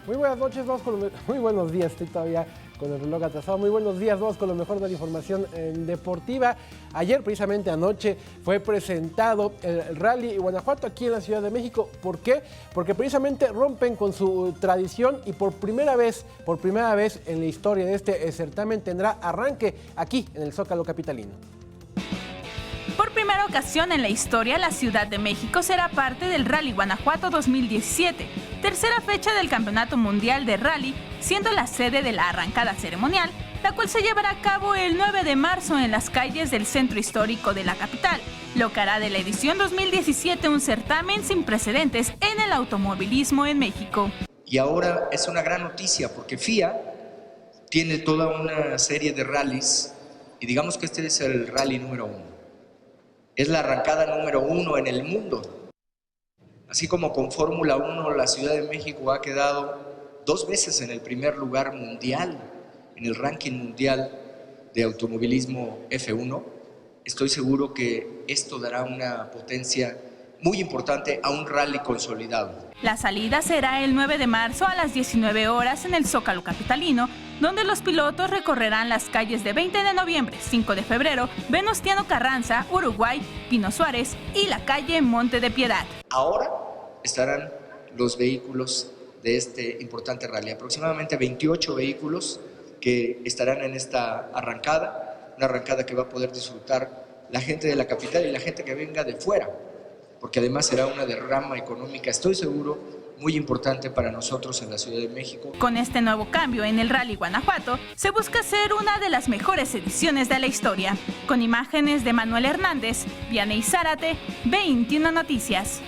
Muy buenas noches, muy buenos días, estoy todavía con el reloj atrasado. Muy buenos días, vamos con lo mejor de la información deportiva. Ayer, precisamente anoche, fue presentado el Rally Guanajuato aquí en la Ciudad de México. ¿Por qué? Porque precisamente rompen con su tradición y por primera vez en la historia de este certamen tendrá arranque aquí en el Zócalo capitalino. Por primera ocasión en la historia, la Ciudad de México será parte del Rally Guanajuato 2017, tercera fecha del Campeonato Mundial de Rally, siendo la sede de la arrancada ceremonial, la cual se llevará a cabo el 9 de marzo en las calles del centro histórico de la capital, lo que hará de la edición 2017 un certamen sin precedentes en el automovilismo en México. Y ahora es una gran noticia porque FIA tiene toda una serie de rallies y digamos que este es el rally número 1. Es la arrancada número 1 en el mundo. Así como con Fórmula 1, la Ciudad de México ha quedado 2 veces en el primer lugar mundial, en el ranking mundial de automovilismo F1. Estoy seguro que esto dará una potencia muy importante a un rally consolidado. La salida será el 9 de marzo a las 19 horas en el Zócalo capitalino, donde los pilotos recorrerán las calles de 20 de noviembre, 5 de febrero, Venustiano Carranza, Uruguay, Pino Suárez y la calle Monte de Piedad. Ahora estarán los vehículos de este importante rally, aproximadamente 28 vehículos que estarán en esta arrancada, una arrancada que va a poder disfrutar la gente de la capital y la gente que venga de fuera, porque además será una derrama económica, estoy seguro, muy importante para nosotros en la Ciudad de México. Con este nuevo cambio en el Rally Guanajuato, se busca hacer una de las mejores ediciones de la historia. Con imágenes de Manuel Hernández, Vianey Zárate, 21 Noticias.